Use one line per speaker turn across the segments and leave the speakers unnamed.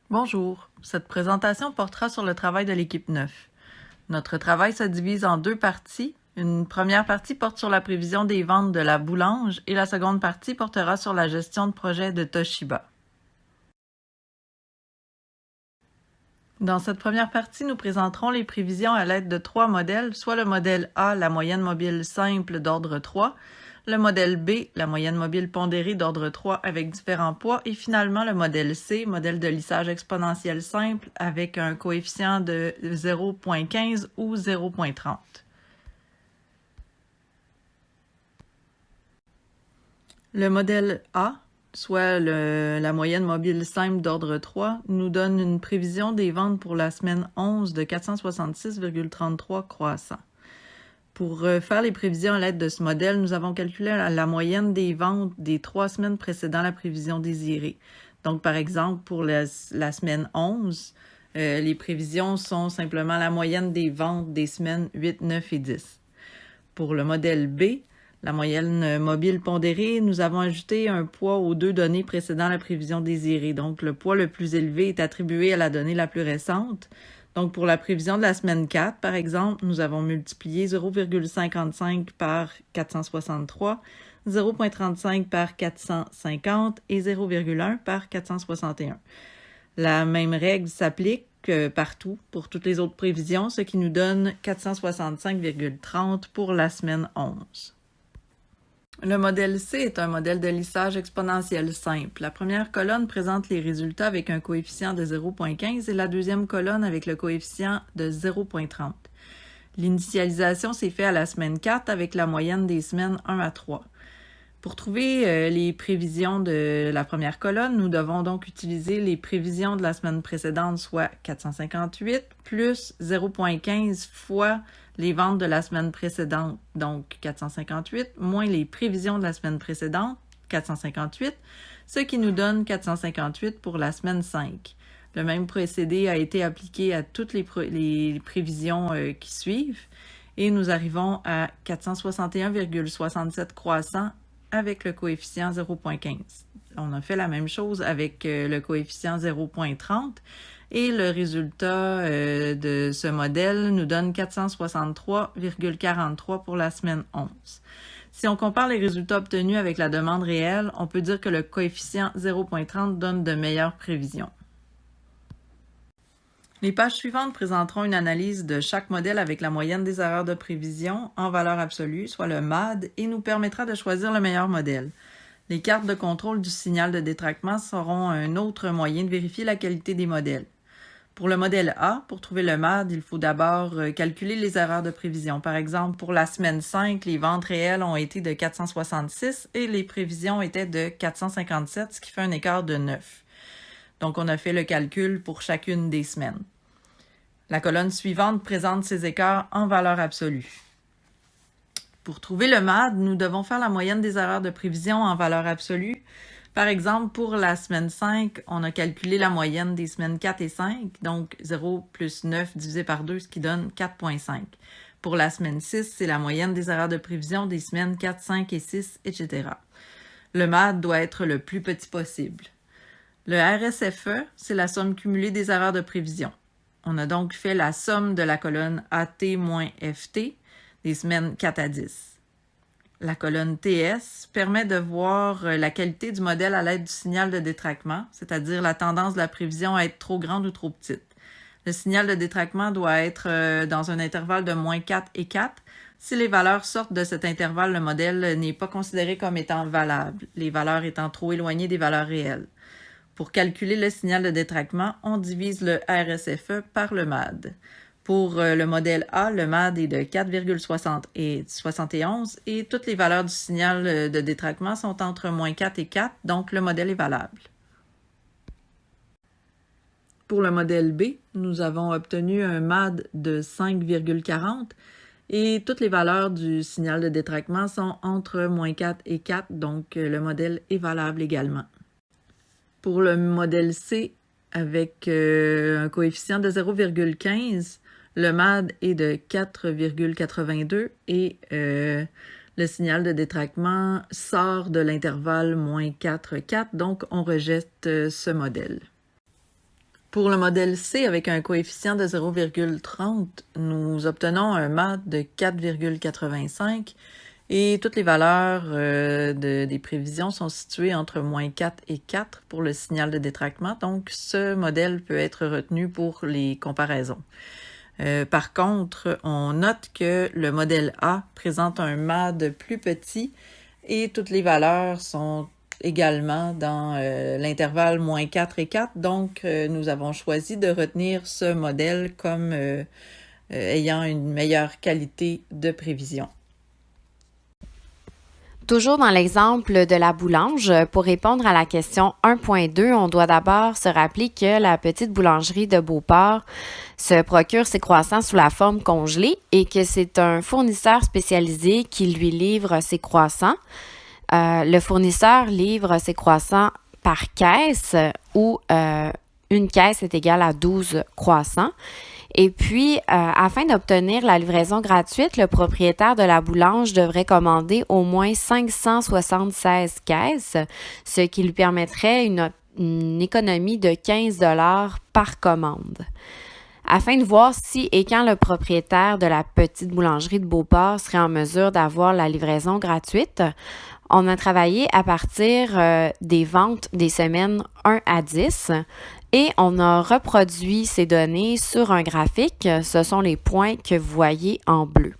Bonjour, cette présentation portera sur le travail de l'équipe 9. Notre travail se divise en deux parties. Une première partie porte sur la prévision des ventes de la Boulange et la seconde partie portera sur la gestion de projet de Toshiba. Dans cette première partie, nous présenterons les prévisions à l'aide de trois modèles, soit le modèle A, la moyenne mobile simple d'ordre 3, le modèle B, la moyenne mobile pondérée d'ordre 3 avec différents poids, et finalement le modèle C, modèle de lissage exponentiel simple avec un coefficient de 0,15 ou 0,30. Le modèle A, soit la moyenne mobile simple d'ordre 3, nous donne une prévision des ventes pour la semaine 11 de 466,33 croissants. Pour faire les prévisions à l'aide de ce modèle, nous avons calculé la moyenne des ventes des 3 semaines précédant la prévision désirée. Donc, par exemple, pour la semaine 11, les prévisions sont simplement la moyenne des ventes des semaines 8, 9 et 10. Pour le modèle B, la moyenne mobile pondérée, nous avons ajouté un poids aux deux données précédant la prévision désirée. Donc, le poids le plus élevé est attribué à la donnée la plus récente. Donc, pour la prévision de la semaine 4, par exemple, nous avons multiplié 0,55 par 463, 0,35 par 450 et 0,1 par 461. La même règle s'applique partout pour toutes les autres prévisions, ce qui nous donne 465,30 pour la semaine 11. Le modèle C est un modèle de lissage exponentiel simple. La première colonne présente les résultats avec un coefficient de 0,15 et la deuxième colonne avec le coefficient de 0,30. L'initialisation s'est faite à la semaine 4 avec la moyenne des semaines 1 à 3. Pour trouver les prévisions de la première colonne, nous devons donc utiliser les prévisions de la semaine précédente, soit 458 plus 0,15 fois les ventes de la semaine précédente, donc 458, moins les prévisions de la semaine précédente, 458, ce qui nous donne 458 pour la semaine 5. Le même procédé a été appliqué à toutes les prévisions qui suivent et nous arrivons à 461,67 croissants avec le coefficient 0,15. On a fait la même chose avec le coefficient 0,30 et le résultat de ce modèle nous donne 463,43 pour la semaine 11. Si on compare les résultats obtenus avec la demande réelle, on peut dire que le coefficient 0,30 donne de meilleures prévisions. Les pages suivantes présenteront une analyse de chaque modèle avec la moyenne des erreurs de prévision en valeur absolue, soit le MAD, et nous permettra de choisir le meilleur modèle. Les cartes de contrôle du signal de détraquement seront un autre moyen de vérifier la qualité des modèles. Pour le modèle A, pour trouver le MAD, il faut d'abord calculer les erreurs de prévision. Par exemple, pour la semaine 5, les ventes réelles ont été de 466 et les prévisions étaient de 457, ce qui fait un écart de 9. Donc, on a fait le calcul pour chacune des semaines. La colonne suivante présente ces écarts en valeur absolue. Pour trouver le MAD, nous devons faire la moyenne des erreurs de prévision en valeur absolue. Par exemple, pour la semaine 5, on a calculé la moyenne des semaines 4 et 5, donc 0 plus 9 divisé par 2, ce qui donne 4,5. Pour la semaine 6, c'est la moyenne des erreurs de prévision des semaines 4, 5 et 6, etc. Le MAD doit être le plus petit possible. Le RSFE, c'est la somme cumulée des erreurs de prévision. On a donc fait la somme de la colonne AT moins FT des semaines 4 à 10. La colonne TS permet de voir la qualité du modèle à l'aide du signal de détraquement, c'est-à-dire la tendance de la prévision à être trop grande ou trop petite. Le signal de détraquement doit être dans un intervalle de moins 4 et 4. Si les valeurs sortent de cet intervalle, le modèle n'est pas considéré comme étant valable, les valeurs étant trop éloignées des valeurs réelles. Pour calculer le signal de détraquement, on divise le RSFE par le MAD. Pour le modèle A, le MAD est de 4,71 et toutes les valeurs du signal de détraquement sont entre moins 4 et 4, donc le modèle est valable. Pour le modèle B, nous avons obtenu un MAD de 5,40 et toutes les valeurs du signal de détraquement sont entre moins 4 et 4, donc le modèle est valable également. Pour le modèle C, avec un coefficient de 0,15, le MAD est de 4,82 et le signal de détraquement sort de l'intervalle moins 4, 4, donc on rejette ce modèle. Pour le modèle C, avec un coefficient de 0,30, nous obtenons un MAD de 4,85 et toutes les valeurs des prévisions sont situées entre moins 4 et 4 pour le signal de détractement. Donc, ce modèle peut être retenu pour les comparaisons. Par contre, on note que le modèle A présente un MAD plus petit et toutes les valeurs sont également dans l'intervalle moins 4 et 4. Donc, nous avons choisi de retenir ce modèle comme ayant une meilleure qualité de prévision.
Toujours dans l'exemple de la boulange, pour répondre à la question 1.2, on doit d'abord se rappeler que la petite boulangerie de Beauport se procure ses croissants sous la forme congelée et que c'est un fournisseur spécialisé qui lui livre ses croissants. Le fournisseur livre ses croissants par caisse où une caisse est égale à 12 croissants. Et puis, afin d'obtenir la livraison gratuite, le propriétaire de la boulange devrait commander au moins 576 caisses, ce qui lui permettrait une économie de 15 $ par commande. Afin de voir si et quand le propriétaire de la petite boulangerie de Beauport serait en mesure d'avoir la livraison gratuite, on a travaillé à partir des ventes des semaines 1 à 10 et on a reproduit ces données sur un graphique. Ce sont les points que vous voyez en bleu.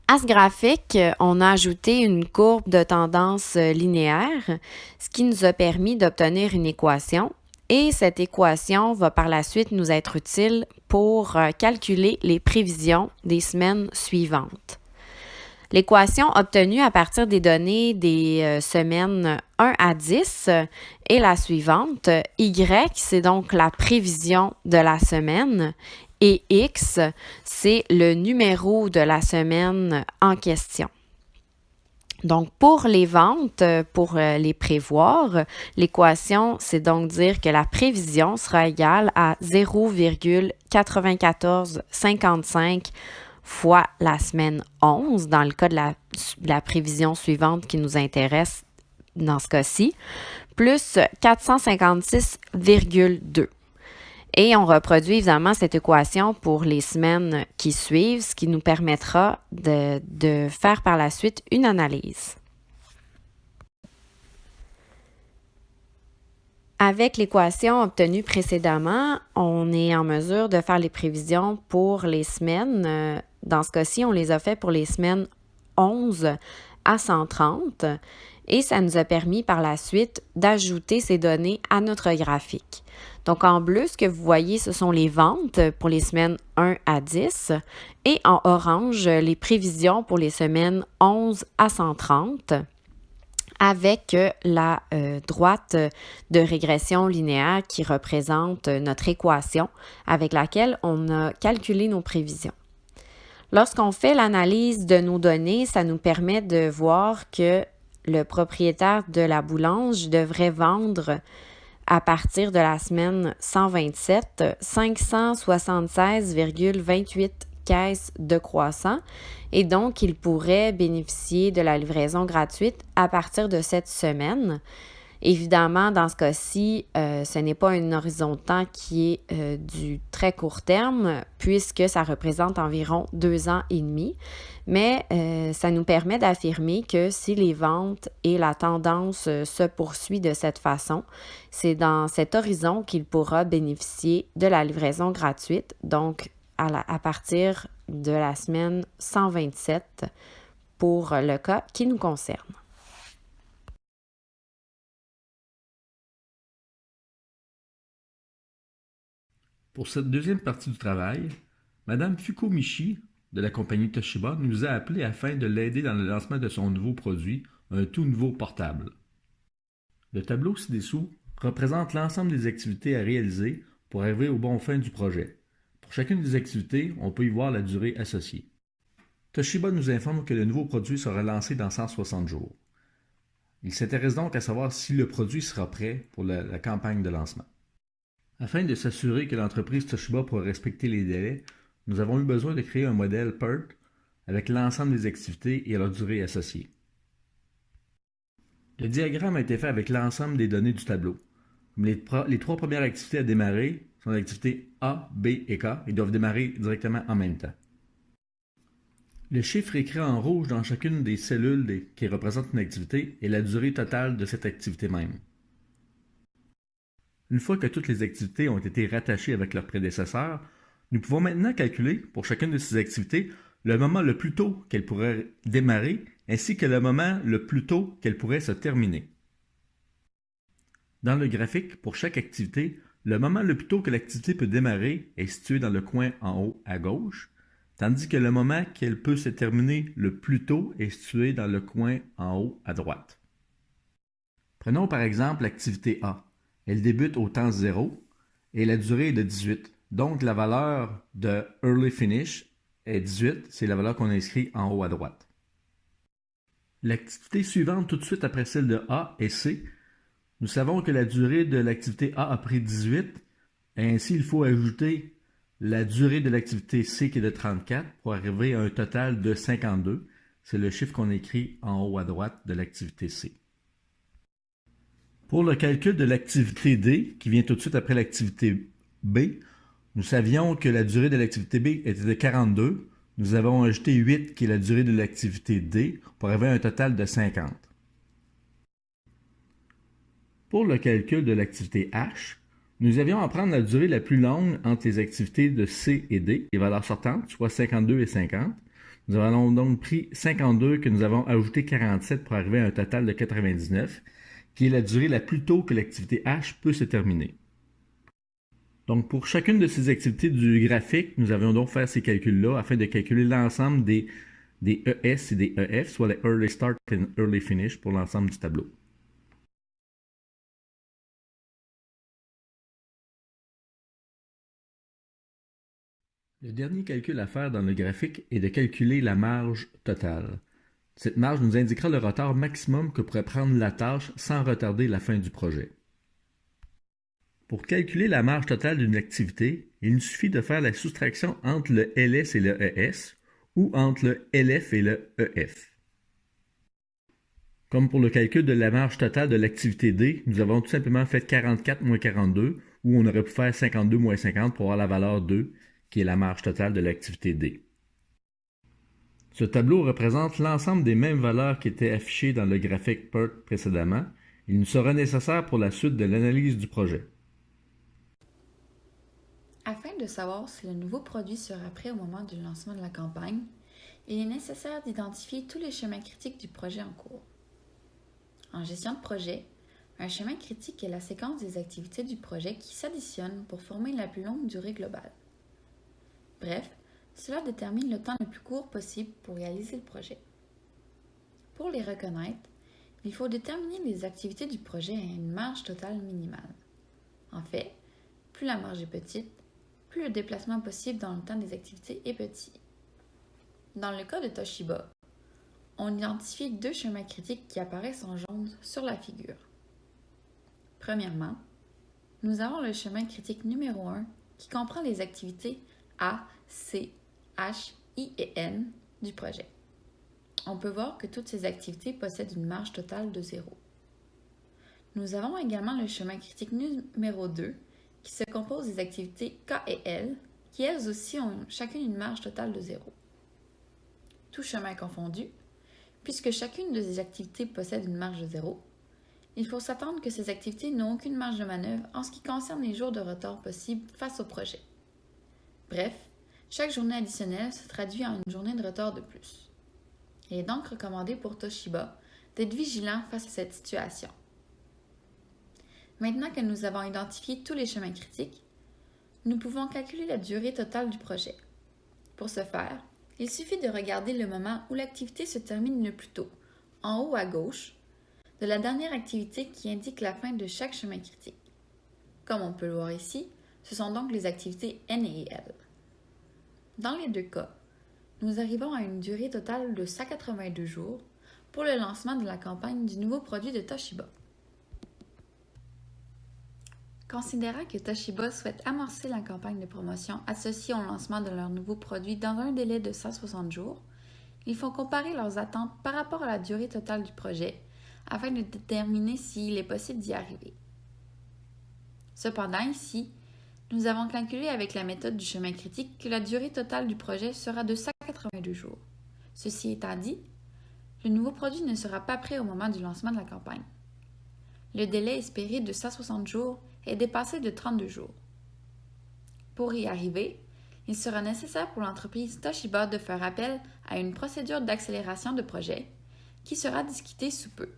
À ce graphique, on a ajouté une courbe de tendance linéaire, ce qui nous a permis d'obtenir une équation. Et cette équation va par la suite nous être utile pour calculer les prévisions des semaines suivantes. L'équation obtenue à partir des données des semaines 1 à 10 est la suivante. Y, c'est donc la prévision de la semaine et X, c'est le numéro de la semaine en question. Donc, pour les ventes, pour les prévoir, l'équation, c'est donc dire que la prévision sera égale à 0,9455 fois la semaine 11, dans le cas de la prévision suivante qui nous intéresse dans ce cas-ci, plus 456,2. Et on reproduit évidemment cette équation pour les semaines qui suivent, ce qui nous permettra de faire par la suite une analyse. Avec l'équation obtenue précédemment, on est en mesure de faire les prévisions pour les semaines. Dans ce cas-ci, on les a fait pour les semaines 11 à 130 et ça nous a permis par la suite d'ajouter ces données à notre graphique. Donc, en bleu, ce que vous voyez, ce sont les ventes pour les semaines 1 à 10 et en orange, les prévisions pour les semaines 11 à 130 avec la droite de régression linéaire qui représente notre équation avec laquelle on a calculé nos prévisions. Lorsqu'on fait l'analyse de nos données, ça nous permet de voir que le propriétaire de la boulange devrait vendre à partir de la semaine 127, 576,28 caisses de croissants et donc il pourrait bénéficier de la livraison gratuite à partir de cette semaine. Évidemment, dans ce cas-ci, ce n'est pas un horizon de temps qui est du très court terme puisque ça représente environ 2 ans et demi, mais ça nous permet d'affirmer que si les ventes et la tendance se poursuit de cette façon, c'est dans cet horizon qu'il pourra bénéficier de la livraison gratuite, donc à partir de la semaine 127 pour le cas qui nous concerne.
Pour cette deuxième partie du travail, Mme Fukumichi de la compagnie Toshiba nous a appelés afin de l'aider dans le lancement de son nouveau produit, un tout nouveau portable. Le tableau ci-dessous représente l'ensemble des activités à réaliser pour arriver au bon fin du projet. Pour chacune des activités, on peut y voir la durée associée. Toshiba nous informe que le nouveau produit sera lancé dans 160 jours. Il s'intéresse donc à savoir si le produit sera prêt pour la campagne de lancement. Afin de s'assurer que l'entreprise Toshiba pourra respecter les délais, nous avons eu besoin de créer un modèle PERT avec l'ensemble des activités et leur durée associée. Le diagramme a été fait avec l'ensemble des données du tableau. Comme les trois premières activités à démarrer sont l'activité A, B et K, ils doivent démarrer directement en même temps. Le chiffre écrit en rouge dans chacune des cellules qui représentent une activité est la durée totale de cette activité même. Une fois que toutes les activités ont été rattachées avec leurs prédécesseurs, nous pouvons maintenant calculer, pour chacune de ces activités, le moment le plus tôt qu'elles pourraient démarrer, ainsi que le moment le plus tôt qu'elles pourraient se terminer. Dans le graphique, pour chaque activité, le moment le plus tôt que l'activité peut démarrer est situé dans le coin en haut à gauche, tandis que le moment qu'elle peut se terminer le plus tôt est situé dans le coin en haut à droite. Prenons par exemple l'activité A. Elle débute au temps 0 et la durée est de 18. Donc la valeur de Early Finish est 18, c'est la valeur qu'on a inscrite en haut à droite. L'activité suivante tout de suite après celle de A est C. Nous savons que la durée de l'activité A a pris 18, et ainsi il faut ajouter la durée de l'activité C qui est de 34 pour arriver à un total de 52. C'est le chiffre qu'on écrit en haut à droite de l'activité C. Pour le calcul de l'activité D, qui vient tout de suite après l'activité B, nous savions que la durée de l'activité B était de 42. Nous avons ajouté 8, qui est la durée de l'activité D, pour arriver à un total de 50. Pour le calcul de l'activité H, nous avions à prendre la durée la plus longue entre les activités de C et D, les valeurs sortantes, soit 52 et 50. Nous avons donc pris 52 que nous avons ajouté 47 pour arriver à un total de 99, qui est la durée la plus tôt que l'activité H peut se terminer. Donc pour chacune de ces activités du graphique, nous avions donc fait ces calculs-là afin de calculer l'ensemble des ES et des EF, soit les Early Start et Early Finish pour l'ensemble du tableau. Le dernier calcul à faire dans le graphique est de calculer la marge totale. Cette marge nous indiquera le retard maximum que pourrait prendre la tâche sans retarder la fin du projet. Pour calculer la marge totale d'une activité, il nous suffit de faire la soustraction entre le LS et le ES ou entre le LF et le EF. Comme pour le calcul de la marge totale de l'activité D, nous avons tout simplement fait 44 moins 42, ou on aurait pu faire 52 moins 50 pour avoir la valeur 2, qui est la marge totale de l'activité D. Ce tableau représente l'ensemble des mêmes valeurs qui étaient affichées dans le graphique PERT précédemment. Il nous sera nécessaire pour la suite de l'analyse du projet.
Afin de savoir si le nouveau produit sera prêt au moment du lancement de la campagne, il est nécessaire d'identifier tous les chemins critiques du projet en cours. En gestion de projet, un chemin critique est la séquence des activités du projet qui s'additionnent pour former la plus longue durée globale. Bref, cela détermine le temps le plus court possible pour réaliser le projet. Pour les reconnaître, il faut déterminer les activités du projet à une marge totale minimale. En fait, plus la marge est petite, plus le déplacement possible dans le temps des activités est petit. Dans le cas de Toshiba, on identifie deux chemins critiques qui apparaissent en jaune sur la figure. Premièrement, nous avons le chemin critique numéro 1 qui comprend les activités A, C, H, I et N du projet. On peut voir que toutes ces activités possèdent une marge totale de 0. Nous avons également le chemin critique numéro 2 qui se compose des activités K et L qui elles aussi ont chacune une marge totale de 0. Tout chemin confondu, puisque chacune de ces activités possède une marge de 0, il faut s'attendre que ces activités n'ont aucune marge de manœuvre en ce qui concerne les jours de retard possibles face au projet. Bref, chaque journée additionnelle se traduit en une journée de retard de plus. Il est donc recommandé pour Toshiba d'être vigilant face à cette situation. Maintenant que nous avons identifié tous les chemins critiques, nous pouvons calculer la durée totale du projet. Pour ce faire, il suffit de regarder le moment où l'activité se termine le plus tôt, en haut à gauche, de la dernière activité qui indique la fin de chaque chemin critique. Comme on peut le voir ici, ce sont donc les activités N et L. Dans les deux cas, nous arrivons à une durée totale de 182 jours pour le lancement de la campagne du nouveau produit de Toshiba. Considérant que Toshiba souhaite amorcer la campagne de promotion associée au lancement de leur nouveau produit dans un délai de 160 jours, il faut comparer leurs attentes par rapport à la durée totale du projet afin de déterminer s'il est possible d'y arriver. Cependant, ici, nous avons calculé avec la méthode du chemin critique que la durée totale du projet sera de 182 jours. Ceci étant dit, le nouveau produit ne sera pas prêt au moment du lancement de la campagne. Le délai espéré de 160 jours est dépassé de 32 jours. Pour y arriver, il sera nécessaire pour l'entreprise Toshiba de faire appel à une procédure d'accélération de projet qui sera discutée sous peu.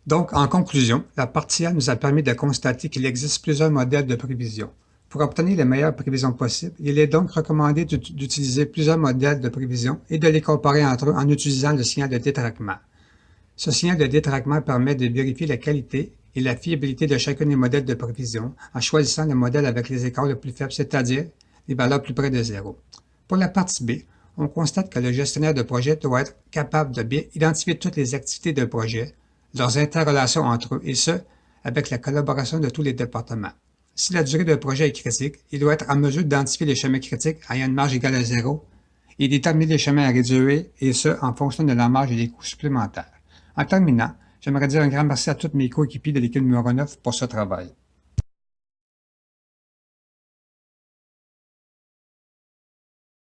Donc, en conclusion, la partie A nous a permis de constater qu'il existe plusieurs modèles de prévision. Pour obtenir les meilleures prévisions possibles, il est donc recommandé d'utiliser plusieurs modèles de prévision et de les comparer entre eux en utilisant le signal de détraquement. Ce signal de détraquement permet de vérifier la qualité et la fiabilité de chacun des modèles de prévision en choisissant le modèle avec les écarts les plus faibles, c'est-à-dire les valeurs plus près de zéro. Pour la partie B, on constate que le gestionnaire de projet doit être capable de bien identifier toutes les activités de projet, leurs interrelations entre eux, et ce, avec la collaboration de tous les départements. Si la durée d'un projet est critique, il doit être en mesure d'identifier les chemins critiques ayant une marge égale à zéro et déterminer les chemins à réduire, et ce, en fonction de la marge et des coûts supplémentaires. En terminant, j'aimerais dire un grand merci à tous mes coéquipiers de l'équipe numéro 9 pour ce travail.